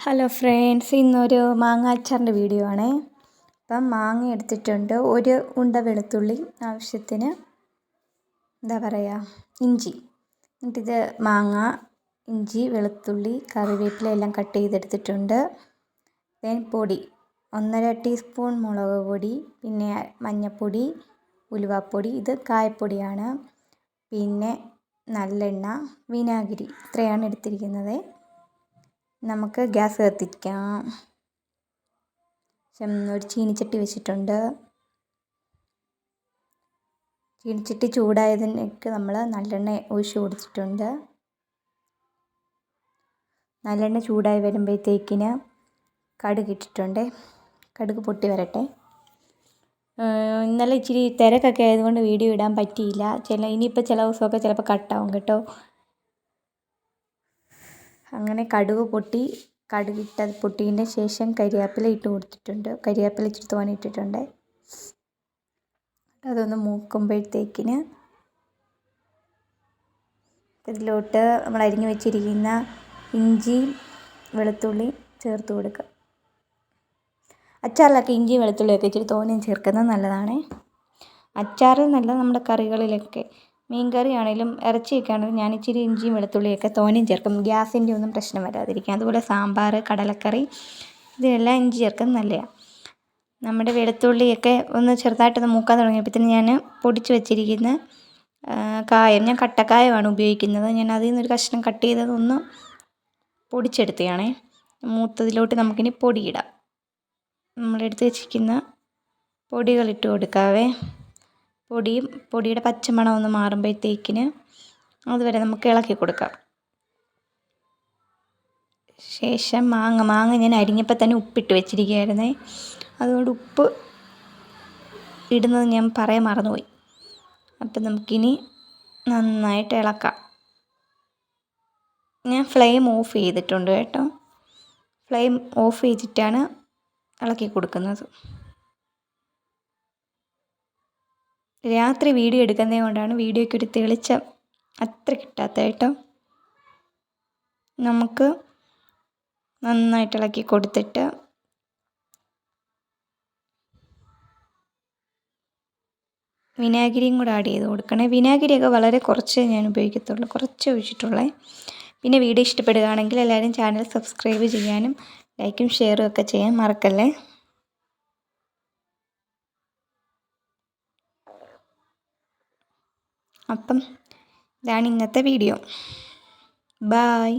Hello friends, ഇന്നൊരു മാങ്ങ അച്ചാറിൻ്റെ video ആണേ. അപ്പം മാങ്ങ എടുത്തിട്ടുണ്ട്, ഒരു ഉണ്ട വെളുത്തുള്ളി, ആവശ്യത്തിന് ഇഞ്ചി. എന്നിട്ടിത് മാങ്ങ, ഇഞ്ചി, വെളുത്തുള്ളി, കറിവേപ്പില എല്ലാം കട്ട് ചെയ്തെടുത്തിട്ടുണ്ട്. പൊടി 1.5 ടീസ്പൂൺ മുളക് പൊടി, പിന്നെ മഞ്ഞൾപ്പൊടി, ഉലുവാപ്പൊടി, ഇത് കായപ്പൊടിയാണ്, പിന്നെ നല്ലെണ്ണ, വിനാഗിരി, ഇത്രയാണ് എടുത്തിരിക്കുന്നത്. നമുക്ക് ഗ്യാസ് കത്തിക്കാം. ഒരു ചീനിച്ചട്ടി വെച്ചിട്ടുണ്ട്. ചീനിച്ചട്ടി ചൂടായതിലേക്ക് നമ്മൾ നല്ലെണ്ണ ഒഴിച്ച് കൊടുത്തിട്ടുണ്ട്. നല്ലെണ്ണ ചൂടായി വരുമ്പോഴത്തേക്കിന് കടുക് ഇട്ടിട്ടുണ്ട്. കടുക് പൊട്ടി വരട്ടെ. ഇന്നലെ ഇച്ചിരി തിരക്കൊക്കെ ആയതുകൊണ്ട് വീഡിയോ ഇടാൻ പറ്റിയില്ല. ഇനിയിപ്പോൾ ചില ദിവസമൊക്കെ ചിലപ്പോൾ കട്ടാവും കേട്ടോ. അങ്ങനെ കടുക് പൊട്ടിയതിന് ശേഷം കരിവേപ്പില ഇട്ട് കൊടുത്തിട്ടുണ്ട്. കരിവേപ്പില ഇച്ചിരി തോനെ ഇട്ടിട്ടുണ്ട്. അതൊന്ന് മൂക്കുമ്പോഴത്തേക്കിന് ഇതിലോട്ട് നമ്മൾ അരിഞ്ഞു വെച്ചിരിക്കുന്ന ഇഞ്ചി വെളുത്തുള്ളി ചേർത്ത് കൊടുക്കുക. അച്ചാറിലൊക്കെ ഇഞ്ചിയും വെളുത്തുള്ളിയൊക്കെ ഇച്ചിരി തോനെയും ചേർക്കുന്നത് നല്ലതാണ്. അച്ചാറിൽ നല്ല നമ്മുടെ കറികളിലൊക്കെ, മീൻ കറി ആണെങ്കിലും ഇറച്ചിയൊക്കെ ആണെങ്കിലും ഞാൻ ഇച്ചിരി ഇഞ്ചിയും വെളുത്തുള്ളിയൊക്കെ തോനെയും ചേർക്കും, ഗ്യാസിൻ്റെ ഒന്നും പ്രശ്നം വരാതിരിക്കാൻ. അതുപോലെ സാമ്പാർ, കടലക്കറി, ഇതിലെല്ലാം ഇഞ്ചി ചേർക്കുന്നത് നല്ലതാണ്. നമ്മുടെ വെളുത്തുള്ളിയൊക്കെ ഒന്ന് ചെറുതായിട്ടൊന്ന് മൂക്കാൻ തുടങ്ങിയപ്പോഴത്തേന് ഞാൻ പൊടിച്ച് വെച്ചിരിക്കുന്ന കായം, ഞാൻ കട്ടക്കായമാണ് ഉപയോഗിക്കുന്നത്. ഞാൻ അതിൽ നിന്നൊരു കഷ്ണം കട്ട് ചെയ്തതൊന്ന് പൊടിച്ചെടുത്തതാണേ. മൂത്തതിലോട്ട് നമുക്കിനി പൊടിയിടാം. നമ്മളെടുത്ത് വെച്ചിരിക്കുന്ന പൊടികളിട്ട് കൊടുക്കാവേ. പൊടിയുടെ പച്ചമണം ഒന്ന് മാറുമ്പോഴത്തേക്കിന് അതുവരെ നമുക്ക് ഇളക്കി കൊടുക്കാം. ശേഷം മാങ്ങ ഞാൻ അരിഞ്ഞപ്പോൾ തന്നെ ഉപ്പിട്ട് വെച്ചിരിക്കുകയായിരുന്നേ. അതുകൊണ്ട് ഉപ്പ് ഇടുന്നത് ഞാൻ പറയാൻ മറന്നുപോയി. അപ്പം നമുക്കിനി നന്നായിട്ട് ഇളക്കാം. ഞാൻ ഫ്ലെയിം ഓഫ് ചെയ്തിട്ടുണ്ട് കേട്ടോ. ഫ്ലെയിം ഓഫ് ചെയ്തിട്ടാണ് ഇളക്കി കൊടുക്കുന്നത്. രാത്രി വീഡിയോ എടുക്കുന്നത് കൊണ്ടാണ് വീഡിയോയ്ക്ക് ഒരു തെളിച്ചം അത്ര കിട്ടാത്ത കേട്ടോ. നമുക്ക് നന്നായിട്ട് ഇളക്കി കൊടുത്തിട്ട് വിനാഗിരിയും കൂടെ ആഡ് ചെയ്ത് കൊടുക്കണേ. വിനാഗിരിയൊക്കെ വളരെ കുറച്ച് ഞാൻ ഉപയോഗിക്കത്തുള്ളൂ, കുറച്ച് ഒഴിച്ചിട്ടുള്ളേ. പിന്നെ വീഡിയോ ഇഷ്ടപ്പെടുകയാണെങ്കിൽ എല്ലാവരും ചാനൽ സബ്സ്ക്രൈബ് ചെയ്യാനും ലൈക്കും ഷെയറും ഒക്കെ ചെയ്യാൻ മറക്കല്ലേ. അപ്പം ഇതാണ് ഇന്നത്തെ വീഡിയോ. ബായ്.